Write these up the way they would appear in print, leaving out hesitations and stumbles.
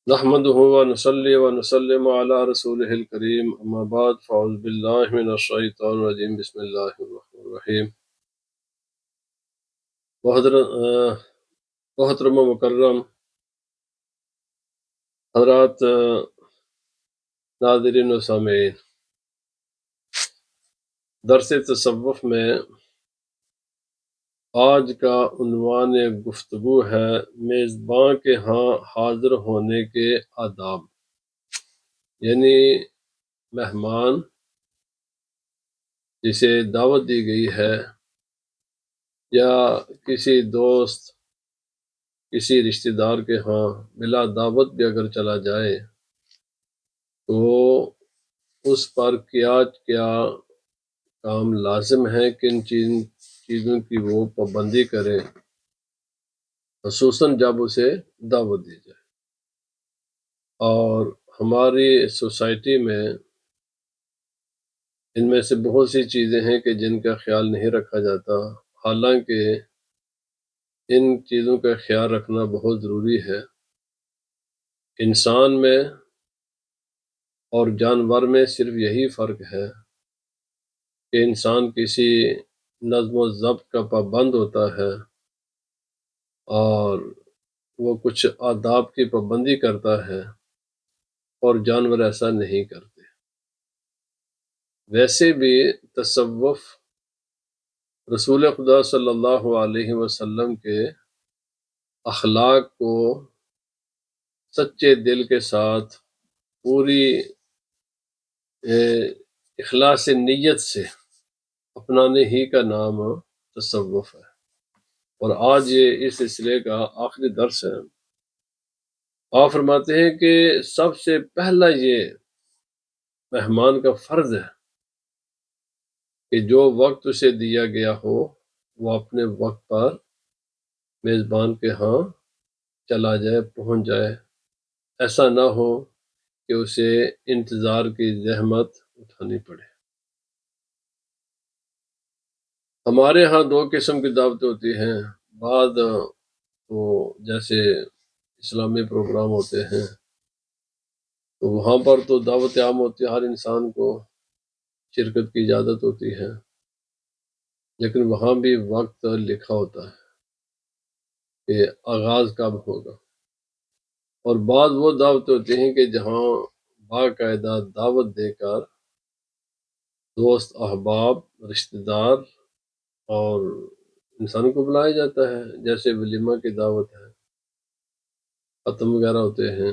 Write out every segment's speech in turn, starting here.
نحمده ونصلي ونسلم على رسوله الكريم اما بعد فاعوذ بالله من الشیطان الرجیم بسم اللہ الرحمن الرحیم۔ محترم و مکرم حضرات، ناظرین و سامعین، درس تصوف میں آج کا عنوان گفتگو ہے میزباں کے ہاں حاضر ہونے کے آداب، یعنی مہمان جسے دعوت دی گئی ہے یا کسی دوست کسی رشتہ دار کے ہاں بلا دعوت بھی اگر چلا جائے تو اس پر کیا کیا کام لازم ہے، کن چیزوں کی وہ پابندی کرے، خصوصاً جب اسے دعوت دی جائے۔ اور ہماری سوسائٹی میں ان میں سے بہت سی چیزیں ہیں کہ جن کا خیال نہیں رکھا جاتا، حالانکہ ان چیزوں کا خیال رکھنا بہت ضروری ہے۔ انسان میں اور جانور میں صرف یہی فرق ہے کہ انسان کسی نظم و ضبط کا پابند ہوتا ہے اور وہ کچھ آداب کی پابندی کرتا ہے، اور جانور ایسا نہیں کرتے۔ ویسے بھی تصوف رسول خدا صلی اللہ علیہ وسلم کے اخلاق کو سچے دل کے ساتھ پوری اخلاص نیت سے اپنانے ہی کا نام تصوف ہے۔ اور آج یہ اس سلسلے کا آخری درس ہے۔ آپ فرماتے ہیں کہ سب سے پہلا یہ مہمان کا فرض ہے کہ جو وقت اسے دیا گیا ہو وہ اپنے وقت پر میزبان کے ہاں چلا جائے، پہنچ جائے۔ ایسا نہ ہو کہ اسے انتظار کی زحمت اٹھانی پڑے۔ ہمارے ہاں دو قسم کی دعوتیں ہوتی ہیں۔ بعض تو جیسے اسلامی پروگرام ہوتے ہیں تو وہاں پر تو دعوت عام ہوتی ہے، ہر انسان کو شرکت کی اجازت ہوتی ہے، لیکن وہاں بھی وقت لکھا ہوتا ہے کہ آغاز کب ہوگا۔ اور بعض وہ دعوتیں ہوتی ہیں کہ جہاں باقاعدہ دعوت دے کر دوست احباب رشتہ دار اور انسانوں کو بلایا جاتا ہے، جیسے ولیمہ کی دعوت ہے، ختم وغیرہ ہوتے ہیں۔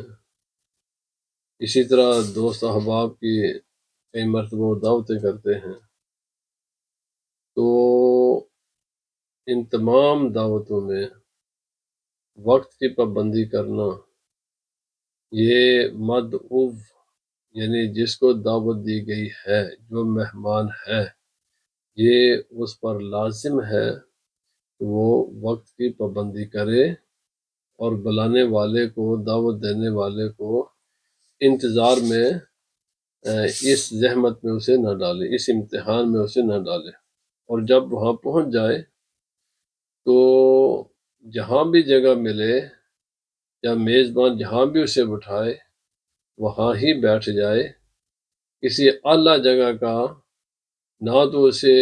اسی طرح دوست احباب کی کئی مرتبہ وہ دعوتیں کرتے ہیں۔ تو ان تمام دعوتوں میں وقت کی پابندی کرنا، یہ مدعو یعنی جس کو دعوت دی گئی ہے، جو مہمان ہے، یہ اس پر لازم ہے کہ وہ وقت کی پابندی کرے اور بلانے والے کو، دعوت دینے والے کو انتظار میں اس زحمت میں اسے نہ ڈالے، اس امتحان میں اسے نہ ڈالے۔ اور جب وہاں پہنچ جائے تو جہاں بھی جگہ ملے یا میزبان جہاں بھی اسے بٹھائے وہاں ہی بیٹھ جائے۔ کسی اعلیٰ جگہ کا نہ تو اسے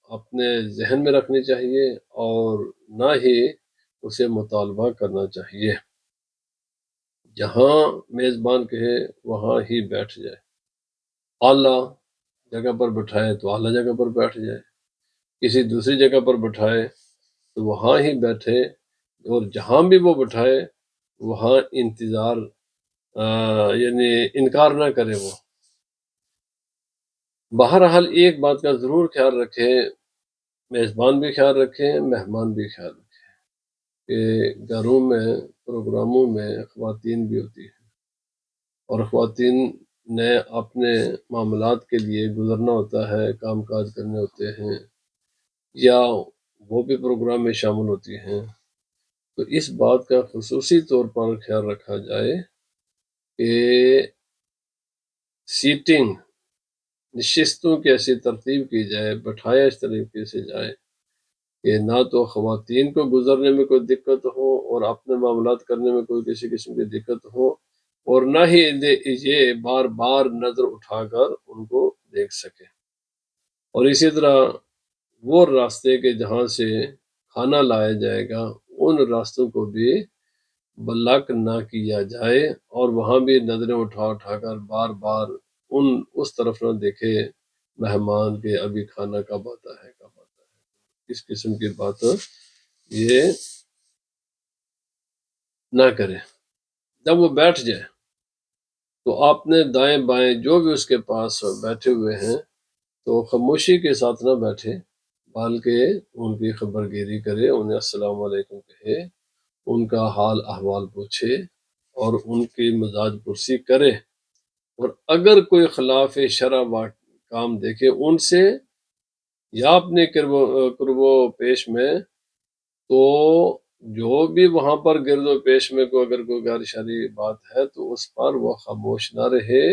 اپنے ذہن میں رکھنی چاہیے اور نہ ہی اسے مطالبہ کرنا چاہیے۔ جہاں میزبان کہے وہاں ہی بیٹھ جائے۔ اعلیٰ جگہ پر بٹھائے تو اعلیٰ جگہ پر بیٹھ جائے، کسی دوسری جگہ پر بٹھائے تو وہاں ہی بیٹھے، اور جہاں بھی وہ بٹھائے وہاں انتظار یعنی انکار نہ کرے۔ وہ بہرحال ایک بات کا ضرور خیال رکھیں، میزبان بھی خیال رکھیں، مہمان بھی خیال رکھیں کہ گھروں میں پروگراموں میں خواتین بھی ہوتی ہیں، اور خواتین نے اپنے معاملات کے لیے گزرنا ہوتا ہے، کام کاج کرنے ہوتے ہیں، یا وہ بھی پروگرام میں شامل ہوتی ہیں۔ تو اس بات کا خصوصی طور پر خیال رکھا جائے کہ سیٹنگ، نشستوں کی ایسی ترتیب کی جائے، بٹھایا اس طریقے سے جائے کہ نہ تو خواتین کو گزرنے میں کوئی دقت ہو اور اپنے معاملات کرنے میں کوئی کسی قسم کی دقت ہو، اور نہ ہی یہ بار بار نظر اٹھا کر ان کو دیکھ سکے۔ اور اسی طرح وہ راستے کے جہاں سے کھانا لایا جائے گا ان راستوں کو بھی بلاک نہ کیا جائے، اور وہاں بھی نظریں اٹھا اٹھا کر بار بار اس طرف نہ دیکھے مہمان کے ابھی کھانا کب آتا ہے کب آتا ہے، اس قسم کی بات یہ نہ کرے۔ جب وہ بیٹھ جائے تو آپ نے دائیں بائیں جو بھی اس کے پاس بیٹھے ہوئے ہیں تو خاموشی کے ساتھ نہ بیٹھے، بلکہ ان کی خبر گیری کرے، انہیں السلام علیکم کہے، ان کا حال احوال پوچھے اور ان کی مزاج پرسی کرے، اور اگر کوئی خلاف شرع کام دیکھے ان سے یا اپنے قرب و پیش میں، تو جو بھی وہاں پر گرد و پیش میں اگر کوئی غیر شرعی بات ہے تو اس پر وہ خاموش نہ رہے،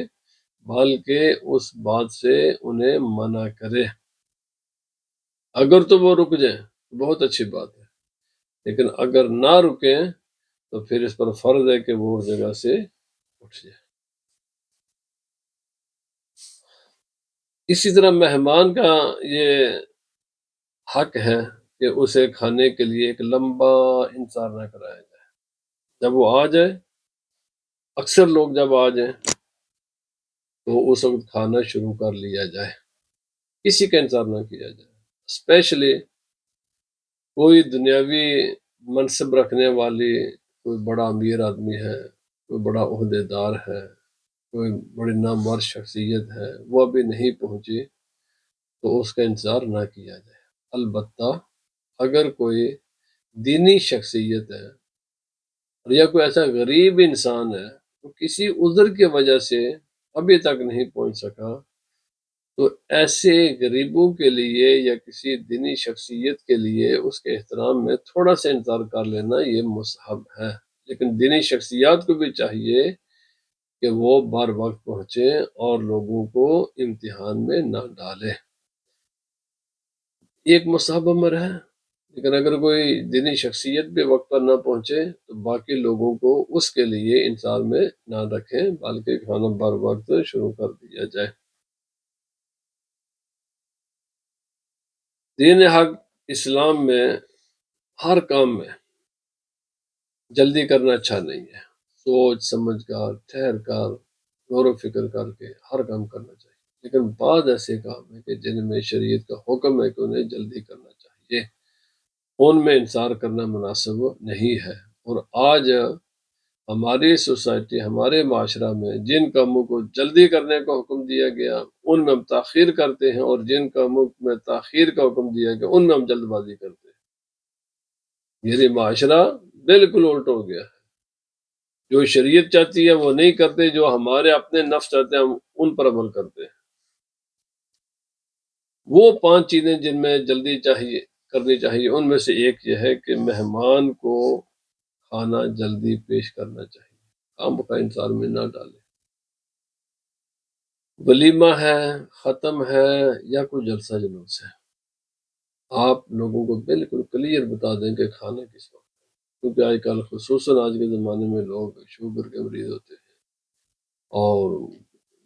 بلکہ اس بات سے انہیں منع کرے۔ اگر تو وہ رک جائیں بہت اچھی بات ہے، لیکن اگر نہ رکیں تو پھر اس پر فرض ہے کہ وہ اس جگہ سے اٹھ جائے۔ اسی طرح مہمان کا یہ حق ہے کہ اسے کھانے کے لیے ایک لمبا انتظار نہ کرایا جائے۔ جب وہ آ جائے، اکثر لوگ جب آ جائیں تو اس وقت کھانا شروع کر لیا جائے، کسی کا انتظار نہ کیا جائے۔ اسپیشلی کوئی دنیاوی منصب رکھنے والی، کوئی بڑا امیر آدمی ہے، کوئی بڑا عہدے دار ہے، کوئی بڑی نامور شخصیت ہے، وہ ابھی نہیں پہنچی تو اس کا انتظار نہ کیا جائے۔ البتہ اگر کوئی دینی شخصیت ہے یا کوئی ایسا غریب انسان ہے تو کسی عذر کی وجہ سے ابھی تک نہیں پہنچ سکا، تو ایسے غریبوں کے لیے یا کسی دینی شخصیت کے لیے اس کے احترام میں تھوڑا سا انتظار کر لینا یہ مستحب ہے۔ لیکن دینی شخصیات کو بھی چاہیے کہ وہ بر وقت پہنچے اور لوگوں کو امتحان میں نہ ڈالے۔ یہ ایک مستحب امر ہے، لیکن اگر کوئی دینی شخصیت بھی وقت پر نہ پہنچے تو باقی لوگوں کو اس کے لیے انتظار میں نہ رکھیں، بلکہ کھانا بر وقت شروع کر دیا جائے۔ دین حق اسلام میں ہر کام میں جلدی کرنا اچھا نہیں ہے، سوچ سمجھ کر ٹھہر کر غور و فکر کر کے ہر کام کرنا چاہیے، لیکن بعض ایسے کام ہیں کہ جن میں شریعت کا حکم ہے کہ انہیں جلدی کرنا چاہیے، ان میں انتظار کرنا مناسب نہیں ہے۔ اور آج ہماری سوسائٹی، ہمارے معاشرہ میں جن کاموں کو جلدی کرنے کا حکم دیا گیا ان میں ہم تاخیر کرتے ہیں، اور جن کاموں میں تاخیر کا حکم دیا گیا ان میں ہم جلد بازی کرتے ہیں۔ یہ معاشرہ بالکل الٹ ہو گیا ہے، جو شریعت چاہتی ہے وہ نہیں کرتے، جو ہمارے اپنے نفس چاہتے ہیں ہم ان پر عمل کرتے ہیں۔ وہ 5 چیزیں جن میں جلدی کرنی چاہیے ان میں سے ایک یہ ہے کہ مہمان کو کھانا جلدی پیش کرنا چاہیے، خام کا انتظار میں نہ ڈالے۔ ولیمہ ہے، ختم ہے یا کوئی جلسہ جلوس ہے، آپ لوگوں کو بالکل کلیئر بتا دیں کہ کھانا کس وقت، کیونکہ آج کل خصوصاً آج کے زمانے میں لوگ شوگر کے مریض ہوتے ہیں اور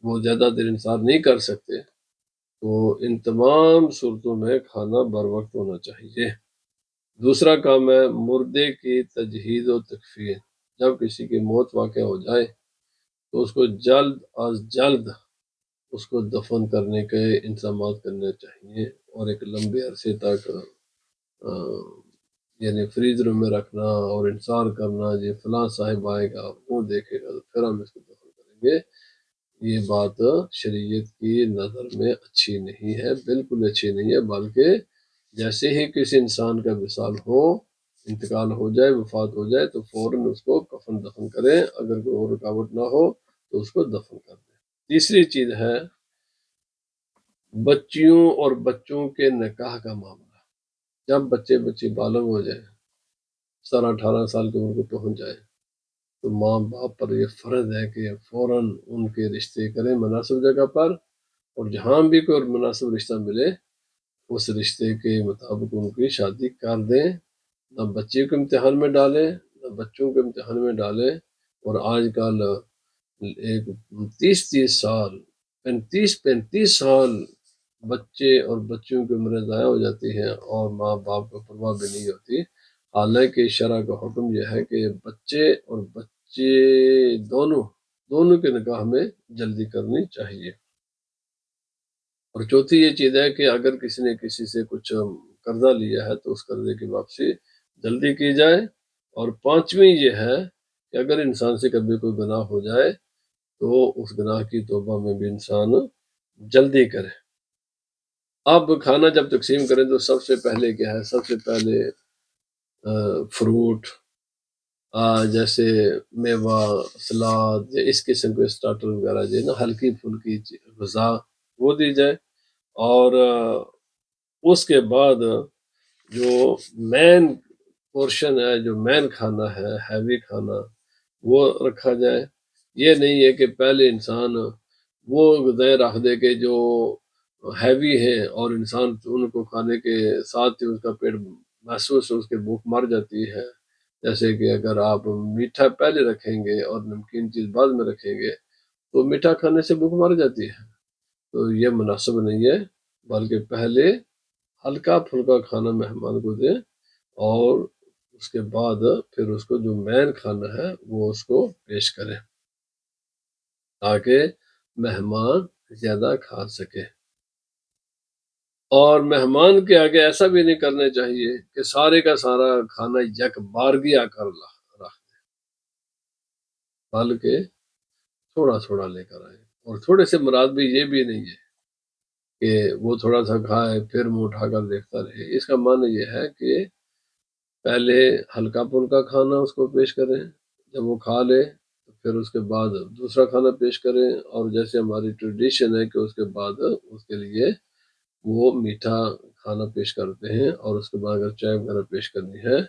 وہ زیادہ دیر انتظار نہیں کر سکتے، تو ان تمام صورتوں میں کھانا بر وقت ہونا چاہیے۔ دوسرا کام ہے مردے کی تجہیز و تکفین۔ جب کسی کی موت واقع ہو جائے تو اس کو جلد از جلد اس کو دفن کرنے کے انتظامات کرنے چاہیے، اور ایک لمبے عرصے تک یعنی فریزر میں رکھنا اور انتظار کرنا جی فلاں صاحب آئے گا وہ دیکھے گا تو پھر ہم اس کو دفن کریں گے، یہ بات شریعت کی نظر میں اچھی نہیں ہے، بالکل اچھی نہیں ہے۔ بلکہ جیسے ہی کسی انسان کا وصال ہو، انتقال ہو جائے، وفات ہو جائے، تو فوراً اس کو کفن دفن کریں، اگر کوئی اور رکاوٹ نہ ہو تو اس کو دفن کر دیں۔ تیسری چیز ہے بچیوں اور بچوں کے نکاح کا معاملہ۔ جب بچے بالغ ہو جائیں، 17-18 سال کی عمر کو پہنچ جائے، تو ماں باپ پر یہ فرض ہے کہ فوراً ان کے رشتے کریں مناسب جگہ پر، اور جہاں بھی کوئی مناسب رشتہ ملے اس رشتے کے مطابق ان کی شادی کر دیں، نہ بچے کو امتحان میں ڈالیں نہ بچوں کو امتحان میں ڈالیں۔ اور آج کل ایک 30-30 سال 35-35 سال بچے اور بچوں کی عمریں ضائع ہو جاتی ہیں اور ماں باپ کو پرواہ بھی نہیں ہوتی، حالانکہ شرع کا حکم یہ ہے کہ بچے اور بچے دونوں کے نکاح میں جلدی کرنی چاہیے۔ اور چوتھی یہ چیز ہے کہ اگر کسی نے کسی سے کچھ قرضہ لیا ہے تو اس قرضے کی واپسی جلدی کی جائے۔ اور پانچویں یہ ہے کہ اگر انسان سے کبھی کوئی گناہ ہو جائے تو اس گناہ کی توبہ میں بھی انسان جلدی کرے۔ اب کھانا جب تقسیم کریں تو سب سے پہلے کیا ہے؟ سب سے پہلے فروٹ، جیسے میوہ، سلاد یا اس قسم کے اسٹارٹر وغیرہ جو ہے نا، ہلکی پھلکی غذا وہ دی جائے۔ اور اس کے بعد جو مین پورشن ہے، جو مین کھانا ہے، ہیوی کھانا، وہ رکھا جائے۔ یہ نہیں ہے کہ پہلے انسان وہ غذائیں رکھ دے کہ جو ہیوی ہیں اور انسان ان کو کھانے کے ساتھ ہی اس کا پیٹ محسوس اس کے بھوک مر جاتی ہے۔ جیسے کہ اگر آپ میٹھا پہلے رکھیں گے اور نمکین چیز بعد میں رکھیں گے تو میٹھا کھانے سے بھوک مر جاتی ہے، تو یہ مناسب نہیں ہے، بلکہ پہلے ہلکا پھلکا کھانا مہمان کو دیں اور اس کے بعد پھر اس کو جو مین کھانا ہے وہ اس کو پیش کریں تاکہ مہمان زیادہ کھا سکے۔ اور مہمان کے آگے ایسا بھی نہیں کرنا چاہیے کہ سارے کا سارا کھانا یک بارگی آ کر رکھ دے، بلکہ تھوڑا تھوڑا لے کر آئے۔ اور تھوڑے سے مراد بھی یہ بھی نہیں ہے کہ وہ تھوڑا سا کھائے پھر منہ اٹھا کر دیکھتا رہے۔ اس کا معنی یہ ہے کہ پہلے ہلکا پھلکا کھانا اس کو پیش کریں، جب وہ کھا لے تو پھر اس کے بعد دوسرا کھانا پیش کریں۔ اور جیسے ہماری ٹریڈیشن ہے کہ اس کے بعد اس کے لیے وہ میٹھا کھانا پیش کرتے ہیں، اور اس کے بعد اگر چائے وغیرہ پیش کرنی ہے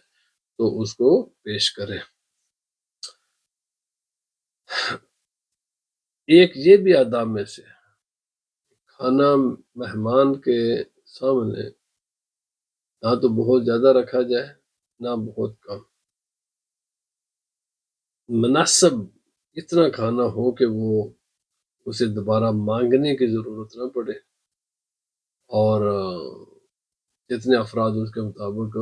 تو اس کو پیش کریں۔ ایک یہ بھی آداب میں سے کھانا مہمان کے سامنے نہ تو بہت زیادہ رکھا جائے نہ بہت کم، مناسب اتنا کھانا ہو کہ وہ اسے دوبارہ مانگنے کی ضرورت نہ پڑے، اور جتنے افراد اس کے مطابق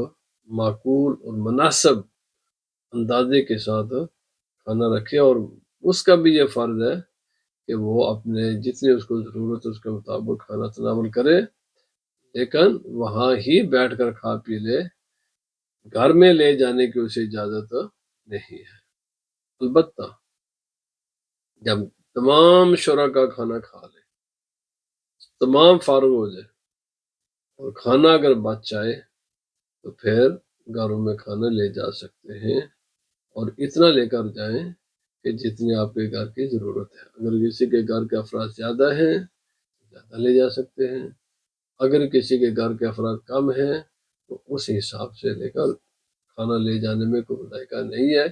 معقول اور مناسب اندازے کے ساتھ کھانا رکھے۔ اور اس کا بھی یہ فرض ہے کہ وہ اپنے جتنی اس کو ضرورت ہے اس کے مطابق کھانا تناول کرے، لیکن وہاں ہی بیٹھ کر کھا پی لے، گھر میں لے جانے کی اسے اجازت نہیں ہے۔ البتہ جب تمام شرکا کھانا کھا لے، تمام فارغ ہو جائے اور کھانا اگر بچ جائے تو پھر گھروں میں کھانا لے جا سکتے ہیں، اور اتنا لے کر جائیں کہ جتنی آپ کے گھر کی ضرورت ہے۔ اگر کسی کے گھر کے افراد زیادہ ہیں زیادہ لے جا سکتے ہیں، اگر کسی کے گھر کے افراد کم ہیں تو اس حساب سے لے کر کھانا لے جانے میں کوئی ذائقہ نہیں ہے،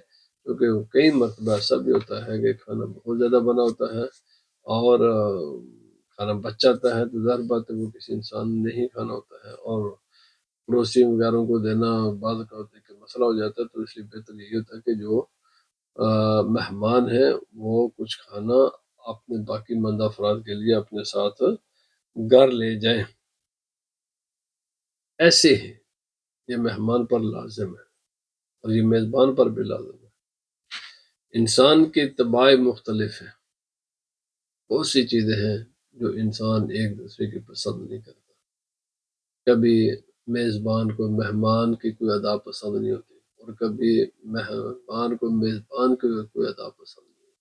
کیونکہ کئی مرتبہ ایسا بھی ہوتا ہے کہ کھانا بہت زیادہ بنا ہوتا ہے اور کھانا بچ جاتا ہے، تو ظاہر بات ہے وہ کسی انسان نے نہیں کھانا ہوتا ہے، اور پڑوسی وغیرہ کو دینا بعض کا ہوتا ہے کہ مسئلہ ہو جاتا ہے۔ تو اس لیے بہتر یہی ہوتا ہے کہ جو مہمان ہیں وہ کچھ کھانا اپنے باقی مند افراد کے لیے اپنے ساتھ گھر لے جائیں۔ ایسے ہی یہ مہمان پر لازم ہے اور یہ میزبان پر بھی لازم ہے۔ انسان کے طباع مختلف ہیں، بہت سی چیزیں ہیں جو انسان ایک دوسرے کی پسند نہیں کرتا۔ کبھی میزبان کو مہمان کی کوئی ادا پسند نہیں ہوتی، اور کبھی مہمان کو میزبان کی کوئی ادا پسند نہیں ہوتی،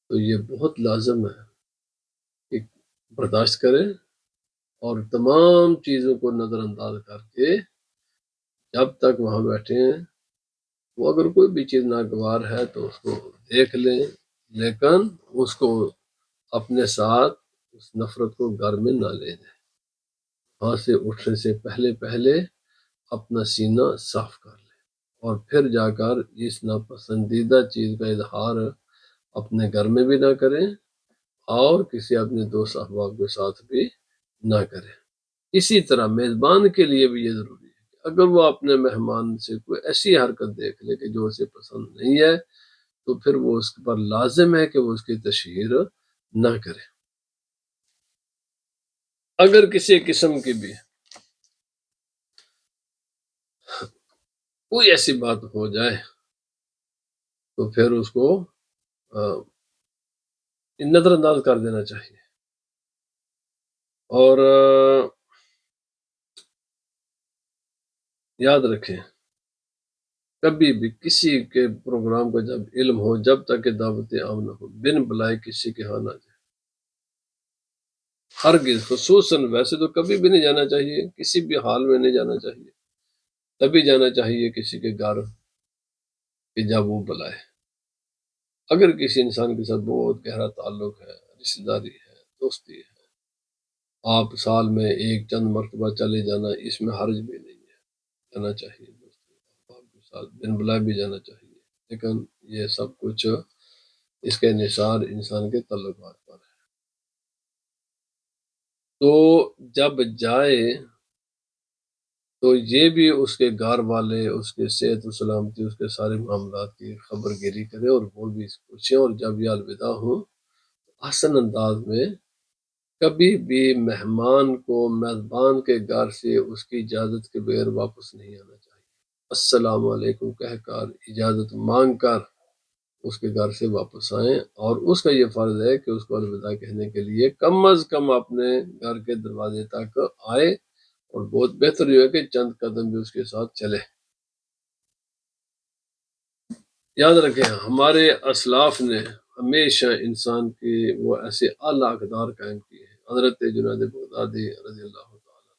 تو یہ بہت لازم ہے کہ برداشت کریں اور تمام چیزوں کو نظر انداز کر کے جب تک وہاں بیٹھے ہیں وہ اگر کوئی بھی چیز ناگوار ہے تو اس کو دیکھ لیں، لیکن اس کو اپنے ساتھ اس نفرت کو گھر میں نہ لے جائیں۔ وہاں سے اٹھنے سے پہلے اپنا سینہ صاف کر لیں، اور پھر جا کر اس ناپسندیدہ چیز کا اظہار اپنے گھر میں بھی نہ کریں اور کسی اپنے دوست احباب کے ساتھ بھی نہ کریں۔ اسی طرح میزبان کے لیے بھی یہ ضروری ہے کہ اگر وہ اپنے مہمان سے کوئی ایسی حرکت دیکھ لے کہ جو اسے پسند نہیں ہے تو پھر وہ اس پر لازم ہے کہ وہ اس کی تشہیر نہ کرے۔ اگر کسی قسم کی بھی کوئی ایسی بات ہو جائے تو پھر اس کو نظر انداز کر دینا چاہیے، اور یاد رکھیں کبھی بھی کسی کے پروگرام کا جب علم ہو، جب تک کہ دعوت عام نہ ہو، بن بلائے کسی کے ہاں نہ جائے، ہرگز، خصوصاً ویسے تو کبھی بھی نہیں جانا چاہیے، کسی بھی حال میں نہیں جانا چاہیے، تبھی جانا چاہیے کسی کے گھر کہ جب وہ بلائے۔ اگر کسی انسان کے ساتھ بہت گہرا تعلق ہے، رشتہ داری ہے، دوستی ہے، آپ سال میں ایک چند مرتبہ چلے جانا، اس میں حرج بھی نہیں ہے، جانا چاہیے دوستی آپ کے ساتھ، بن بلائے بھی جانا چاہیے، لیکن یہ سب کچھ اس کے انحصار انسان کے تعلقات پر ہے۔ تو جب جائے تو یہ بھی اس کے گھر والے، اس کے صحت و سلامتی، اس کے سارے معاملات کی خبر گیری کرے، اور وہ بھی پوچھیں، اور جب یہ الوداع ہوں حسن انداز میں، کبھی بھی مہمان کو میزبان کے گھر سے اس کی اجازت کے بغیر واپس نہیں آنا چاہیے، السلام علیکم کہہ کر، اجازت مانگ کر اس کے گھر سے واپس آئیں، اور اس کا یہ فرض ہے کہ اس کو الوداع کہنے کے لیے کم از کم اپنے گھر کے دروازے تک آئے، اور بہت بہتر یہ ہے کہ چند قدم بھی اس کے ساتھ چلے۔ یاد رکھیں ہمارے اسلاف نے ہمیشہ انسان کی وہ ایسے اعلیٰ اقدار قائم کیے ہیں۔ حضرت جنید بغدادی رضی اللہ تعالیٰ،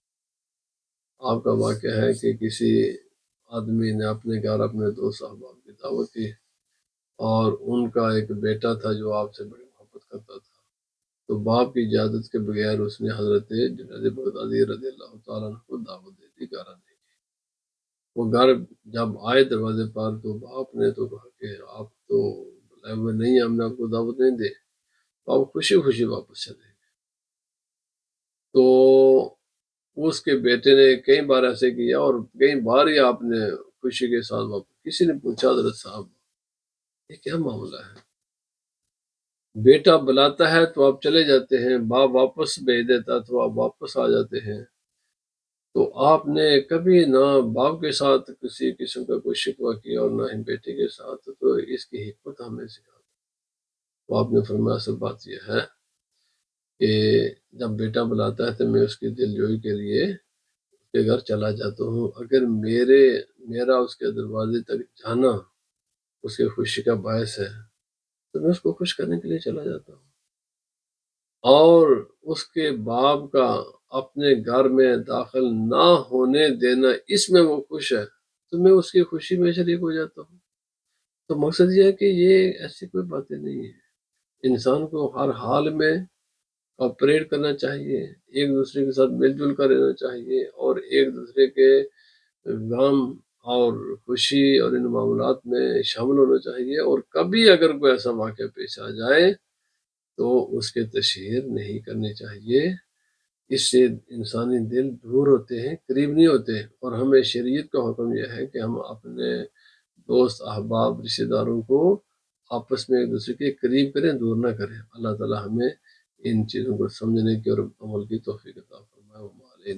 آپ کا واقعہ ہے کہ کسی آدمی نے اپنے گھر اپنے دوست احباب کی دعوت کی، اور ان کا ایک بیٹا تھا جو آپ سے بڑی محبت کرتا تھا، تو باپ کی اجازت کے بغیر اس نے حضرت جنید بغدادی رضی اللہ تعالیٰ عنہ کو دعوت دے دی، گھر آنے کی۔ وہ گھر جب آئے دروازے پر تو باپ نے تو کہا کہ آپ تو بلائے ہوئے نہیں ہیں، ہم نے آپ کو دعوت نہیں دے، تو آپ خوشی خوشی واپس چلے گئے۔ تو اس کے بیٹے نے کئی بار ایسے کیا، اور کئی بار ہی آپ نے خوشی کے ساتھ واپس، کسی نے پوچھا حضرت صاحب یہ کیا معاملہ ہے؟ بیٹا بلاتا ہے تو آپ چلے جاتے ہیں، باپ واپس بھیج دیتا تو آپ واپس آ جاتے ہیں، تو آپ نے کبھی نہ باپ کے ساتھ کسی قسم کا کوئی شکوہ کیا اور نہ ہی بیٹے کے ساتھ، تو اس کی حکمت ہمیں سکھا۔ تو آپ نے فرمایا اصل بات یہ ہے کہ جب بیٹا بلاتا ہے تو میں اس کی دل جوئی کے لیے اس کے گھر چلا جاتا ہوں، اگر میرا اس کے دروازے تک جانا اس کی خوشی کا باعث ہے تو میں اس کو خوش کرنے کے لیے چلا جاتا ہوں، اور اس کے باپ کا اپنے گھر میں داخل نہ ہونے دینا، اس میں وہ خوش ہے تو میں اس کی خوشی میں شریک ہو جاتا ہوں۔ تو مقصد یہ ہے کہ یہ ایسی کوئی باتیں نہیں ہیں، انسان کو ہر حال میں کوآپریٹ کرنا چاہیے، ایک دوسرے کے ساتھ مل جل کر رہنا چاہیے، اور ایک دوسرے کے غم اور خوشی اور ان معاملات میں شامل ہونا چاہیے، اور کبھی اگر کوئی ایسا واقعہ پیش آ جائے تو اس کے تشہیر نہیں کرنی چاہیے، اس سے انسانی دل دور ہوتے ہیں، قریب نہیں ہوتے، اور ہمیں شریعت کا حکم یہ ہے کہ ہم اپنے دوست احباب رشتہ داروں کو آپس میں ایک دوسرے کے قریب کریں، دور نہ کریں۔ اللہ تعالی ہمیں ان چیزوں کو سمجھنے کی اور عمل کی توفیق عطا فرمائے۔